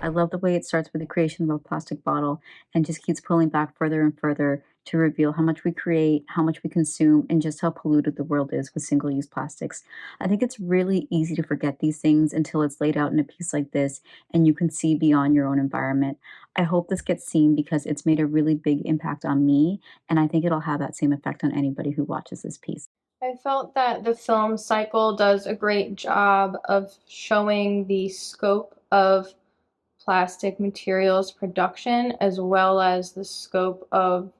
I love the way it starts with the creation of a plastic bottle and just keeps pulling back further and further to reveal how much we create, how much we consume, and just how polluted the world is with single use plastics. I think it's really easy to forget these things until it's laid out in a piece like this and you can see beyond your own environment. I hope this gets seen because it's made a really big impact on me, and I think it'll have that same effect on anybody who watches this piece. I felt that the film cycle does a great job of showing the scope of plastic materials production as well as the scope of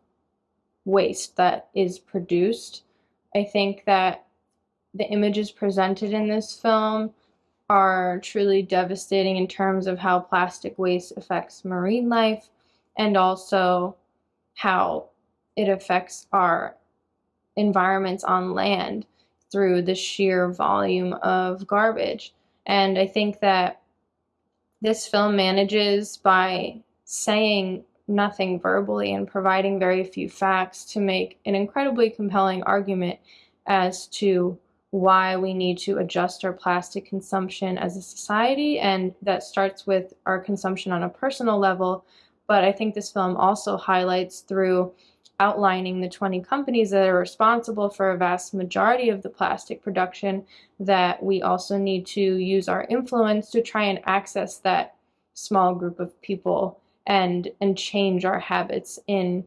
waste that is produced. I think that the images presented in this film are truly devastating in terms of how plastic waste affects marine life and also how it affects our environments on land through the sheer volume of garbage. And I think that this film manages by saying nothing verbally and providing very few facts to make an incredibly compelling argument as to why we need to adjust our plastic consumption as a society. And that starts with our consumption on a personal level. But I think this film also highlights through outlining the 20 companies that are responsible for a vast majority of the plastic production that we also need to use our influence to try and access that small group of people and change our habits in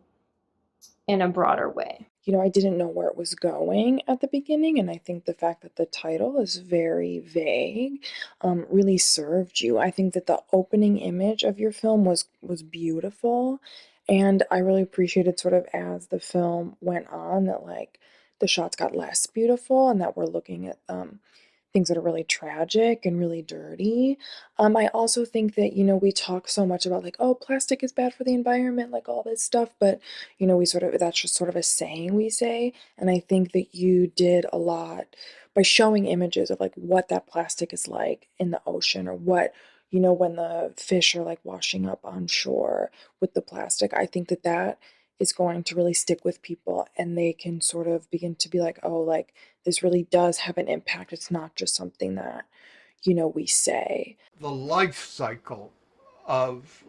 a broader way. I didn't know where it was going at the beginning, and I think the fact that the title is very vague really served you. I think that the opening image of your film was beautiful, and I really appreciated sort of as the film went on that like the shots got less beautiful and that we're looking at things that are really tragic and really dirty. I also think that, we talk so much about like, oh, plastic is bad for the environment, like all this stuff, but, we sort of, that's just sort of a saying we say. And I think that you did a lot by showing images of like what that plastic is like in the ocean or what, when the fish are like washing up on shore with the plastic. I think that that is going to really stick with people and they can sort of begin to be like, oh, like this really does have an impact. It's not just something that, we say. The life cycle of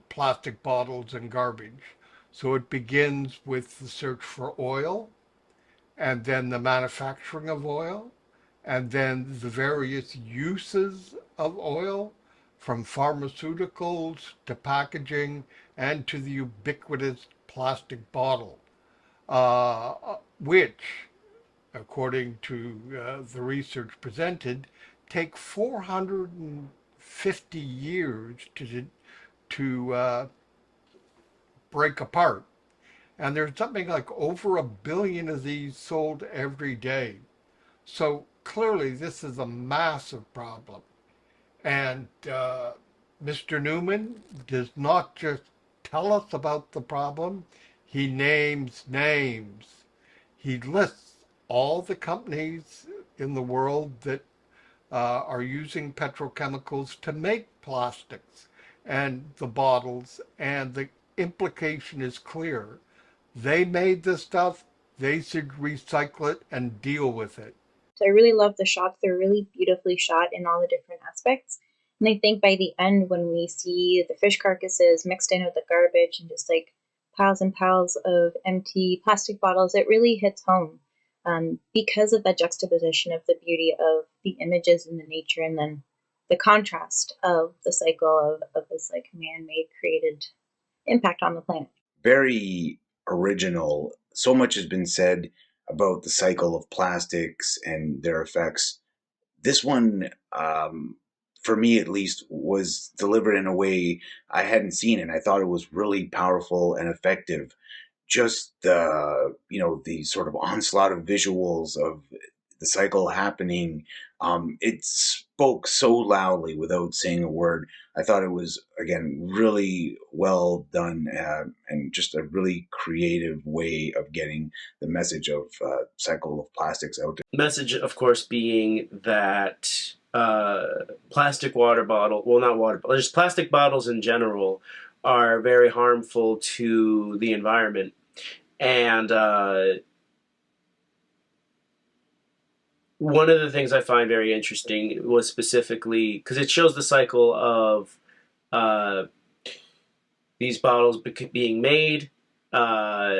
plastic bottles and garbage. So it begins with the search for oil, and then the manufacturing of oil, and then the various uses of oil, from pharmaceuticals to packaging and to the ubiquitous plastic bottle, which, according to the research presented, take 450 years to break apart. And there's something like over 1 billion of these sold every day. So clearly, this is a massive problem. And Mr. Newman does not just tell us about the problem, he names names. He lists all the companies in the world that are using petrochemicals to make plastics and the bottles, and the implication is clear. They made this stuff, they should recycle it and deal with it. So I really love the shots. They're really beautifully shot in all the different aspects. And I think by the end, when we see the fish carcasses mixed in with the garbage and just like piles and piles of empty plastic bottles, it really hits home because of that juxtaposition of the beauty of the images and the nature, and then the contrast of the cycle of this like man-made created impact on the planet. Very original. So much has been said about the cycle of plastics and their effects. This one, for me at least, was delivered in a way I hadn't seen, and I thought it was really powerful and effective. Just the sort of onslaught of visuals of the cycle happening. It spoke so loudly without saying a word. I thought it was, again, really well done and just a really creative way of getting the message of cycle of plastics out there. Message, of course, being that plastic water bottle, well, not water, but just plastic bottles in general are very harmful to the environment. And one of the things I find very interesting was specifically because it shows the cycle of uh, these bottles being made, uh,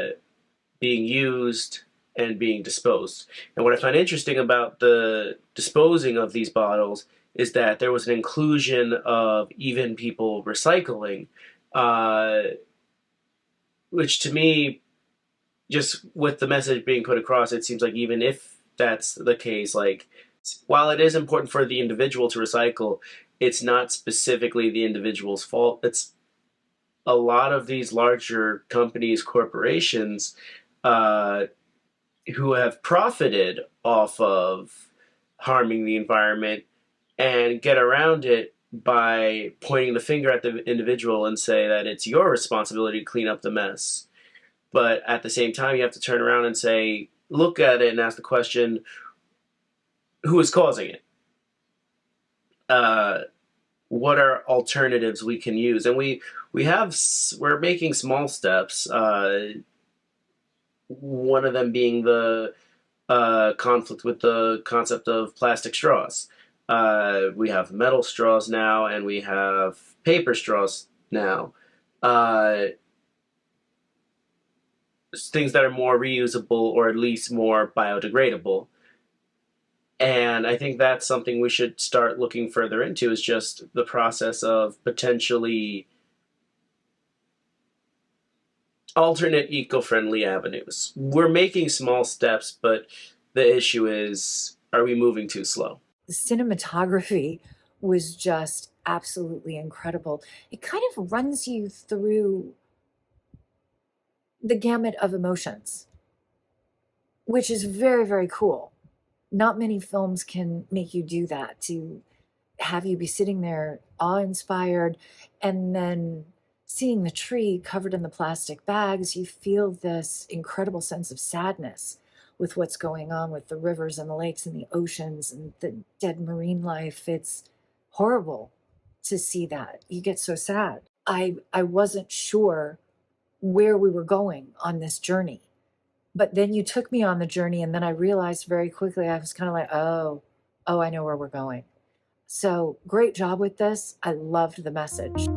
being used, and being disposed. And what I find interesting about the disposing of these bottles is that there was an inclusion of even people recycling, uh, which to me, just with the message being put across, it seems like even if that's the case, like while it is important for the individual to recycle, it's not specifically the individual's fault. It's a lot of these larger companies, corporations, uh, who have profited off of harming the environment and get around it by pointing the finger at the individual and say that it's your responsibility to clean up the mess. But at the same time, you have to turn around and say, look at it and ask the question, who is causing it? Uh, what are alternatives we can use? And we're making small steps. One of them being the conflict with the concept of plastic straws. We have metal straws now, and we have paper straws now. Things that are more reusable or at least more biodegradable. And I think that's something we should start looking further into, is just the process of potentially alternate eco-friendly avenues. We're making small steps, but the issue is, are we moving too slow? The cinematography was just absolutely incredible. It kind of runs you through the gamut of emotions, which is very, very cool. Not many films can make you do that, to have you be sitting there awe-inspired and then seeing the tree covered in the plastic bags. You feel this incredible sense of sadness with what's going on with the rivers and the lakes and the oceans and the dead marine life. It's horrible to see that. You get so sad. I wasn't sure where we were going on this journey. But then you took me on the journey, and then I realized very quickly, I was kind of like, oh, I know where we're going. So great job with this. I loved the message.